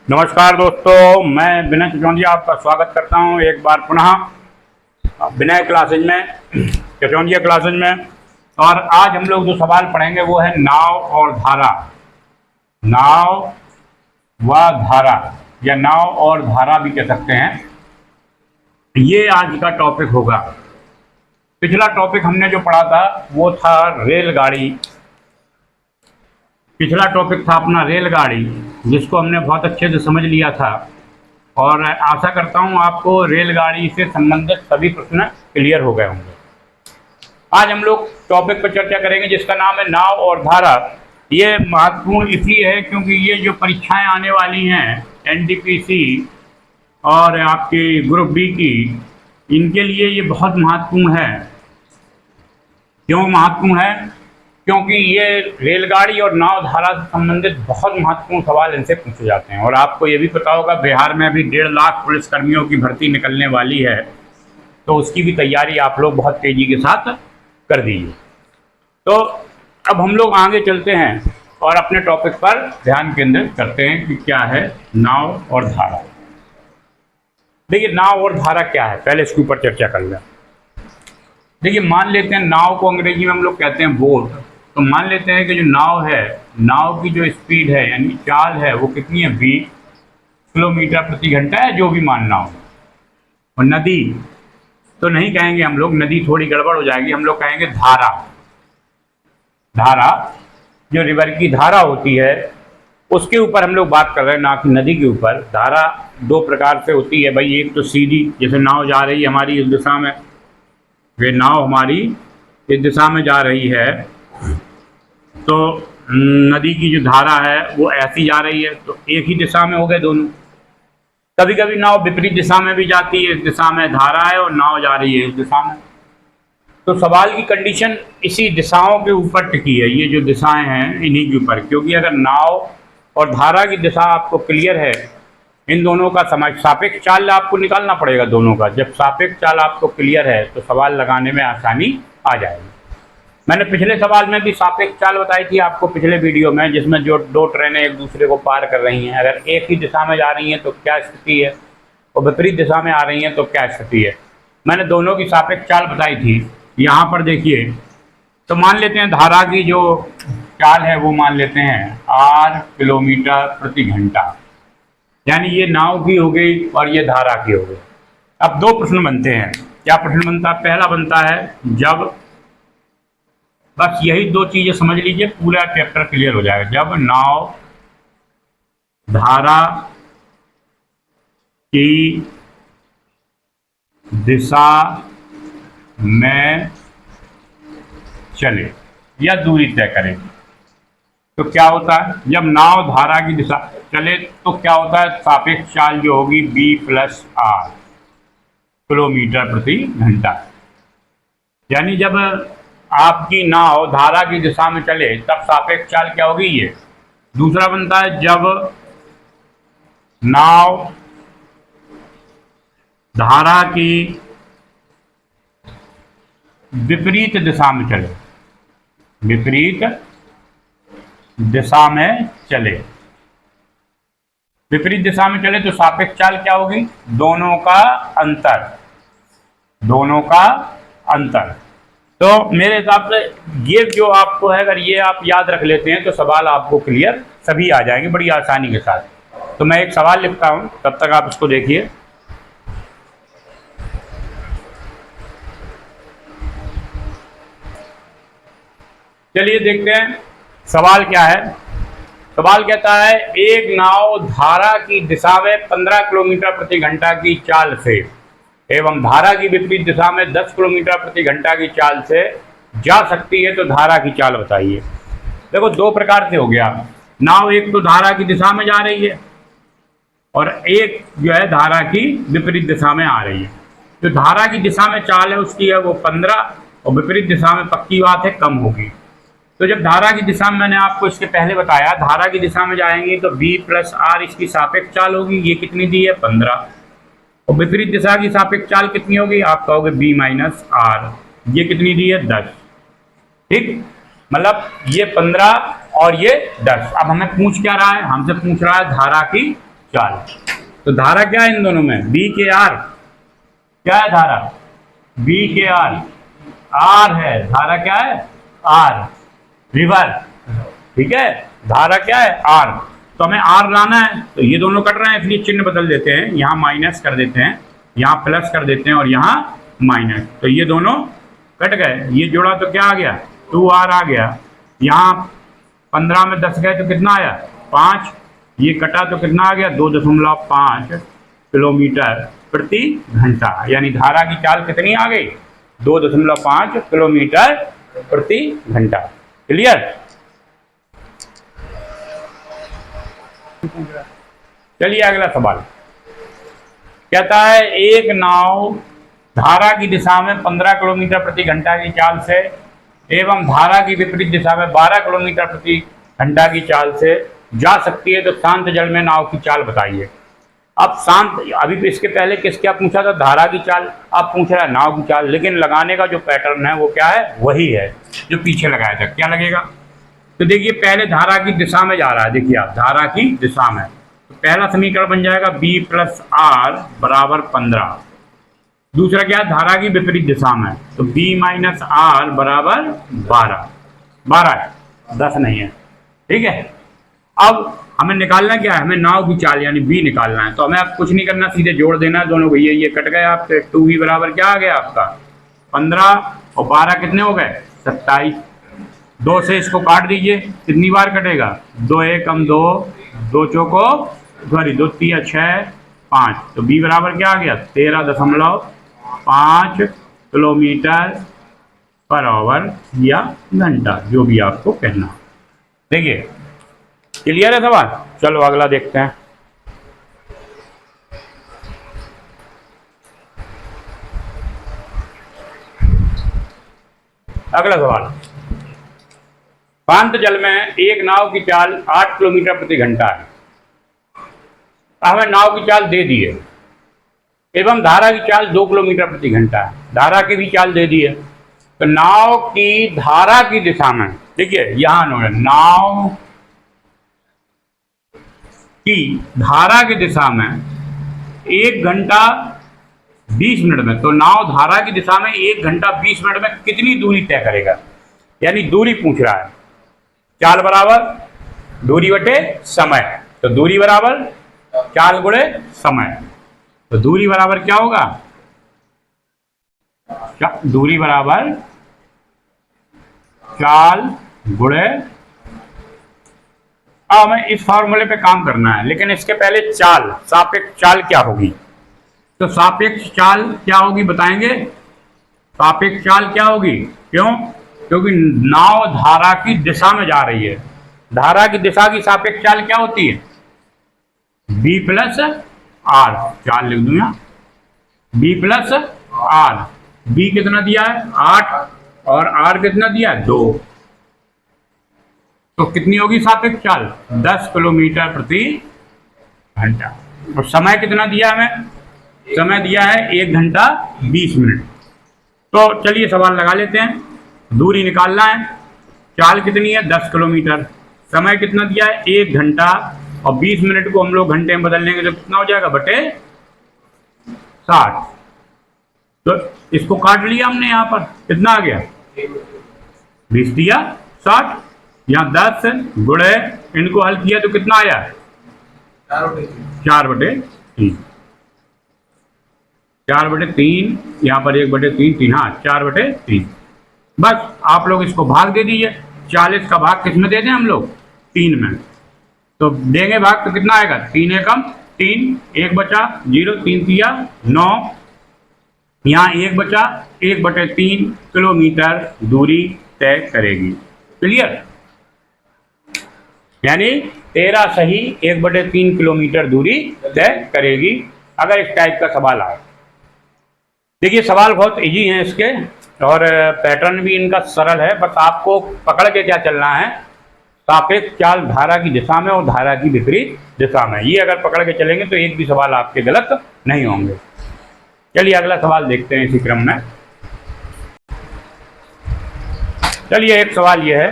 नमस्कार दोस्तों, मैं विनय चचौंधिया आपका स्वागत करता हूं एक बार पुनः विनय क्लासेज में, चचौंधिया क्लासेज में। और आज हम लोग जो सवाल पढ़ेंगे वो है नाव और धारा। नाव व धारा या नाव और धारा भी कह सकते हैं, ये आज का टॉपिक होगा। पिछला टॉपिक हमने जो पढ़ा था वो था रेलगाड़ी। पिछला टॉपिक था अपना रेलगाड़ी, जिसको हमने बहुत अच्छे से समझ लिया था और आशा करता हूं आपको रेलगाड़ी से संबंधित सभी प्रश्न क्लियर हो गए होंगे। आज हम लोग टॉपिक पर चर्चा करेंगे जिसका नाम है नाव और धारा। ये महत्वपूर्ण इसलिए है क्योंकि ये जो परीक्षाएं आने वाली हैं एनटीपीसी और आपकी ग्रुप बी की, इनके लिए ये बहुत महत्वपूर्ण है। क्यों महत्वपूर्ण है? क्योंकि ये रेलगाड़ी और नाव धारा से संबंधित बहुत महत्वपूर्ण सवाल इनसे पूछे जाते हैं। और आपको ये भी पता होगा बिहार में अभी 1.5 लाख पुलिसकर्मियों की भर्ती निकलने वाली है, तो उसकी भी तैयारी आप लोग बहुत तेज़ी के साथ कर दीजिए। तो अब हम लोग आगे चलते हैं और अपने टॉपिक पर ध्यान केंद्रित करते हैं कि क्या है नाव और धारा। देखिए, नाव और धारा क्या है, पहले इसके ऊपर चर्चा कर लें। देखिए, मान लेते हैं नाव को अंग्रेजी में हम लोग कहते हैं बोट। तो मान लेते हैं कि जो नाव है, नाव की जो स्पीड है यानी चाल है वो कितनी है, 20 किलोमीटर प्रति घंटा है, जो भी मानना हो। और नदी तो नहीं कहेंगे हम लोग, नदी थोड़ी गड़बड़ हो जाएगी, हम लोग कहेंगे धारा। धारा जो रिवर की धारा होती है उसके ऊपर हम लोग बात कर रहे हैं, ना कि नदी के ऊपर। धारा 2 प्रकार से होती है भाई। एक तो सीधी, जैसे नाव जा रही है हमारी इस दिशा में, वे नाव हमारी इस दिशा में जा रही है, तो नदी की जो धारा है वो ऐसी जा रही है, तो एक ही दिशा में हो गए दोनों। कभी कभी नाव विपरीत दिशा में भी जाती है, इस दिशा में धारा है और नाव जा रही है इस दिशा में। तो सवाल की कंडीशन इसी दिशाओं के ऊपर टिकी है, ये जो दिशाएं हैं इन्हीं के ऊपर। क्योंकि अगर नाव और धारा की दिशा आपको क्लियर है, इन दोनों का सापेक्ष चाल आपको निकालना पड़ेगा दोनों का। जब सापेक्ष चाल आपको क्लियर है तो सवाल लगाने में आसानी आ जाएगी। मैंने पिछले सवाल में भी सापेक्ष चाल बताई थी आपको पिछले वीडियो में, जिसमें जो 2 ट्रेनें एक दूसरे को पार कर रही हैं, अगर एक ही दिशा में जा रही हैं तो क्या स्थिति है, और विपरीत दिशा में आ रही हैं तो क्या स्थिति है। मैंने दोनों की सापेक्ष चाल बताई थी। यहाँ पर देखिए, तो मान लेते हैं धारा की जो चाल है वो मान लेते हैं 8 किलोमीटर प्रति घंटा, यानी ये नाव की हो गई और ये धारा की हो गई। अब 2 प्रश्न बनते हैं। क्या प्रश्न बनता है? पहला बनता है, जब, बस यही 2 चीजें समझ लीजिए, पूरा चैप्टर क्लियर हो जाएगा। जब नाव धारा की दिशा में चले या दूरी तय करें तो क्या होता है? जब नाव धारा की दिशा चले तो क्या होता है? सापेक्ष चाल जो होगी B+R किलोमीटर प्रति घंटा। यानी जब आपकी नाव धारा की दिशा में चले तब सापेक्ष चाल क्या होगी, ये। दूसरा बनता है, जब नाव धारा की विपरीत दिशा में चले, विपरीत दिशा में चले, विपरीत दिशा में चले तो सापेक्ष चाल क्या होगी? दोनों का अंतर, दोनों का अंतर। तो मेरे हिसाब से ये जो आपको है, अगर ये आप याद रख लेते हैं तो सवाल आपको क्लियर सभी आ जाएंगे बड़ी आसानी के साथ। तो मैं एक सवाल लिखता हूं, तब तक आप इसको देखिए। चलिए देखते हैं सवाल क्या है। सवाल कहता है, एक नाव धारा की दिशा में 15 किलोमीटर प्रति घंटा की चाल से एवं धारा की विपरीत दिशा में 10 किलोमीटर प्रति घंटा की चाल से जा सकती है, तो धारा की चाल बताइए। देखो, 2 प्रकार से हो गया। नाव एक तो धारा की दिशा में जा रही है और एक जो है धारा की विपरीत दिशा में आ रही है। तो धारा की दिशा में चाल है उसकी है वो 15, और विपरीत दिशा में पक्की बात है कम होगी। तो जब धारा की दिशा में, मैंने आपको इसके पहले बताया, धारा की दिशा में जाएंगी तो B+R इसकी सापेक्ष चाल होगी। ये कितनी दी है? 15। और विपरीत दिशा की सापेक्ष चाल कितनी होगी? आप कहोगे B-R। ये कितनी दी है? 10। ठीक, मतलब ये 15 और ये 10। अब हमें पूछ क्या रहा है? हमसे पूछ रहा है धारा की चाल। तो धारा क्या है इन दोनों में, बी के आर। क्या है धारा, बी के आर, आर है धारा, क्या है आर, रिवर्स, ठीक है। धारा क्या है आर, तो हमें आर लाना है। तो ये दोनों कट रहे हैं इसलिए चिन्ह बदल देते हैं, यहाँ माइनस कर देते हैं, यहाँ प्लस कर देते हैं और यहाँ माइनस। तो ये दोनों कट गए, ये जोड़ा तो क्या आ गया 2r आ गया। यहाँ 15 में 10 गए तो कितना आया 5, ये कटा तो कितना आ गया 2.5 किलोमीटर प्रति घंटा। यानी धारा की चाल कितनी आ गई 2.5 किलोमीटर प्रति घंटा। क्लियर। चलिए अगला सवाल कहता है एक नाव धारा की दिशा में 15 किलोमीटर प्रति घंटा की चाल से एवं धारा की विपरीत दिशा में 12 किलोमीटर प्रति घंटा की चाल से जा सकती है, तो शांत जल में नाव की चाल बताइए। अब शांत, अभी तो इसके पहले क्या पूछा था, धारा की चाल, अब पूछ रहा है नाव की चाल, लेकिन लगाने का जो पैटर्न है वो क्या है, वही है जो पीछे लगाया था। क्या लगेगा, तो देखिए पहले धारा की दिशा में जा रहा है, देखिए आप धारा की दिशा में, तो पहला समीकरण बन जाएगा b + r = 15। दूसरा क्या है, धारा की विपरीत दिशा में, तो b - r = 12। 12 है, 10 नहीं है, ठीक है। अब हमें निकालना क्या है, हमें नाव की चाल यानी b निकालना है। तो हमें अब कुछ नहीं करना, सीधे जोड़ देना है दोनों, भैया ये कट गए आपसे, 2v बराबर क्या आ गया आपका 15 और 12 कितने हो गए 27। 2 से इसको काट दीजिए, कितनी बार कटेगा 2 × 1 = 2, 2 चौको 2 3 6 5। तो b बराबर क्या आ गया 13.5 किलोमीटर/आवर या घंटा, जो भी आपको कहना। देखिए क्लियर है सवाल। चलो अगला देखते हैं। अगला सवाल, शांत जल में एक नाव की चाल 8 किलोमीटर प्रति घंटा है। हमें नाव की चाल दे दी है एवं धारा की चाल 2 किलोमीटर प्रति घंटा है। धारा की भी चाल दे दी है, तो नाव की धारा की दिशा में, देखिए यहां नाव की धारा की दिशा में 1 घंटा 20 मिनट में, तो नाव धारा की दिशा में 1 घंटा 20 मिनट में कितनी दूरी तय करेगा, यानी दूरी पूछ रहा है। चाल बराबर दूरी बटे समय, तो दूरी बराबर चाल गुणे समय, तो दूरी बराबर क्या होगा, दूरी बराबर चाल गुणे। अब हमें इस फॉर्मूले पे काम करना है, लेकिन इसके पहले चाल, सापेक्ष चाल क्या होगी। तो सापेक्ष चाल क्या होगी बताएंगे, सापेक्ष चाल क्या होगी, क्यों, क्योंकि नाव धारा की दिशा में जा रही है। धारा की दिशा की सापेक्ष चाल क्या होती है b + r, चाल लिख दूं यहाँ b + r। b कितना दिया है 8 और r कितना दिया है 2, तो कितनी होगी सापेक्ष चाल 10 किलोमीटर प्रति घंटा। और समय कितना दिया हमें, समय दिया है 1 घंटा 20 मिनट। तो चलिए सवाल लगा लेते हैं। दूरी निकालना है, चाल कितनी है 10 किलोमीटर, समय कितना दिया है 1 घंटा और 20 मिनट को हम लोग घंटे में बदल लेंगे तो कितना हो जाएगा बटे 60। तो इसको काट लिया हमने, यहाँ पर कितना आ गया 20 दिया 60, यहाँ 10 गुणे, इनको हल किया तो कितना आया 4/3, 4/3, यहाँ पर 1/3, 3, हाँ 4/3। बस आप लोग इसको भाग दे दीजिए। 40 का भाग किस में दे दें हम लोग 3 में, तो देंगे भाग तो कितना आएगा 3 एकम 3, 1 बचा 0, 3 तिया 9, यहाँ 1 बचा 1/3 किलोमीटर दूरी तय करेगी। क्लियर, यानी 13 सही 1/3 किलोमीटर दूरी तय करेगी, अगर इस टाइप का सवाल आए। देखिए सवाल बहुत इजी है इसके, और पैटर्न भी इनका सरल है, बस आपको पकड़ के क्या चलना है, सापेक्ष चाल धारा की दिशा में और धारा की विपरीत दिशा में, ये अगर पकड़ के चलेंगे तो एक भी सवाल आपके गलत नहीं होंगे। चलिए अगला सवाल देखते हैं इसी क्रम में। चलिए एक सवाल यह है,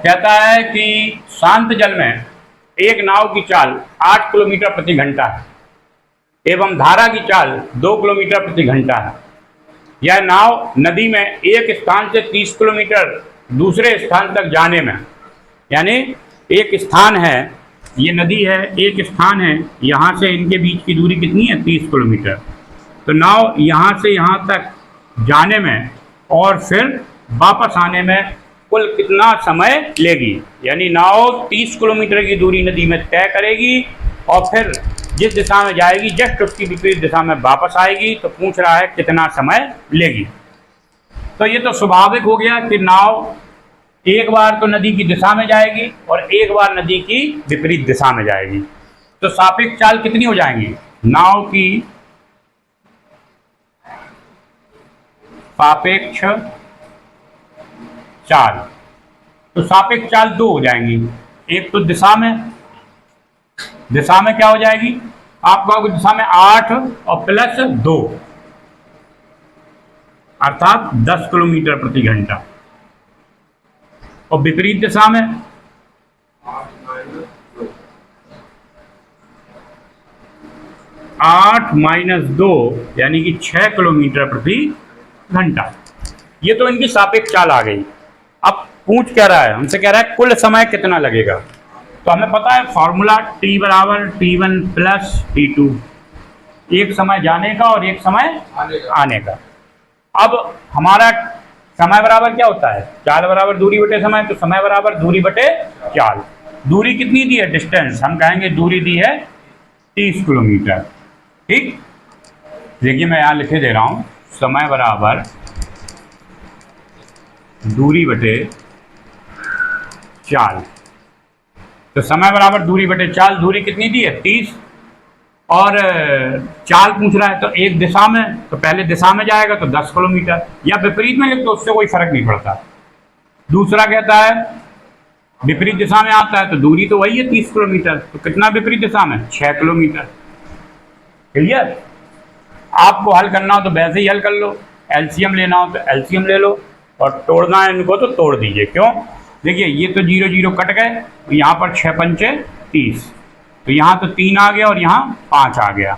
कहता है कि शांत जल में एक नाव की चाल 8 किलोमीटर प्रति घंटा है एवं धारा की चाल 2 किलोमीटर प्रति घंटा है। यह नाव नदी में एक स्थान से 30 किलोमीटर दूसरे स्थान तक जाने में, यानी एक स्थान है, ये नदी है, एक स्थान है, यहाँ से इनके बीच की दूरी कितनी है 30 किलोमीटर। तो नाव यहाँ से यहाँ तक जाने में और फिर वापस आने में कुल कितना समय लेगी, यानी नाव 30 किलोमीटर की दूरी नदी में तय करेगी और फिर जिस दिशा में जाएगी जस्ट उसकी विपरीत दिशा में वापस आएगी। तो पूछ रहा है कितना समय लेगी। तो ये तो स्वाभाविक हो गया कि नाव एक बार तो नदी की दिशा में जाएगी और एक बार नदी की विपरीत दिशा में जाएगी। तो सापेक्ष चाल कितनी हो जाएंगी, नाव की सापेक्ष चाल, तो सापेक्ष चाल 2 हो जाएंगी। एक तो दिशा में क्या हो जाएगी, आप कहोगे दिशा में 8 और प्लस 2 अर्थात 10 किलोमीटर प्रति घंटा, और विपरीत दिशा में 8 माइनस 2 यानी कि 6 किलोमीटर प्रति घंटा। ये तो इनकी सापेक्ष चाल आ गई। अब पूछ क्या रहा है, हमसे कह रहा है कुल समय कितना लगेगा। तो हमें पता है फॉर्मूला t बराबर t1 प्लस t2, एक समय जाने का और एक समय आने का। अब हमारा समय बराबर क्या होता है, चाल बराबर दूरी बटे समय, तो समय बराबर दूरी बटे चाल। दूरी कितनी दी है, डिस्टेंस, हम कहेंगे दूरी दी है 30 किलोमीटर। ठीक, देखिए मैं यहाँ लिखे दे रहा हूँ, समय बराबर दूरी बटे चाल। तो समय बराबर दूरी बटे चाल, दूरी कितनी दी है 30 और चाल पूछ रहा है तो एक दिशा में, तो पहले दिशा में जाएगा तो 10 किलोमीटर, या विपरीत में लिख तो उससे कोई फर्क नहीं पड़ता। दूसरा कहता है विपरीत दिशा में आता है तो दूरी तो वही है 30 किलोमीटर, तो कितना विपरीत दिशा में 6 किलोमीटर। क्लियर। आपको हल करना हो तो वैसे ही हल कर लो, एलसीएम लेना हो तो एलसीएम ले लो, और तोड़ना है इनको तो तोड़ दीजिए। क्यों, देखिए ये तो 0 0 कट गए, तो यहाँ पर 6 पंचे 30, तो यहाँ तो 3 आ गया और यहाँ 5 आ गया,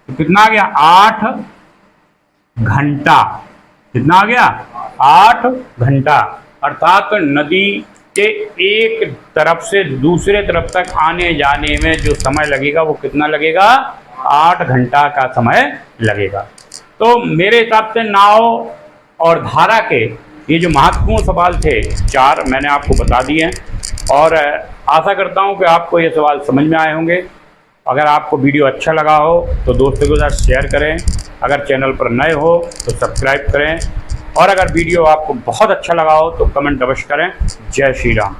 तो कितना आ गया 8 घंटा। कितना आ गया 8 घंटा, अर्थात नदी के एक तरफ से दूसरे तरफ तक आने जाने में जो समय लगेगा वो कितना लगेगा, 8 घंटा का समय लगेगा। तो मेरे हिसाब से नाव और धारा के ये जो महत्वपूर्ण सवाल थे 4 मैंने आपको बता दिए हैं, और आशा करता हूँ कि आपको ये सवाल समझ में आए होंगे। अगर आपको वीडियो अच्छा लगा हो तो दोस्तों के साथ शेयर करें, अगर चैनल पर नए हो तो सब्सक्राइब करें, और अगर वीडियो आपको बहुत अच्छा लगा हो तो कमेंट अवश्य करें। जय श्री राम।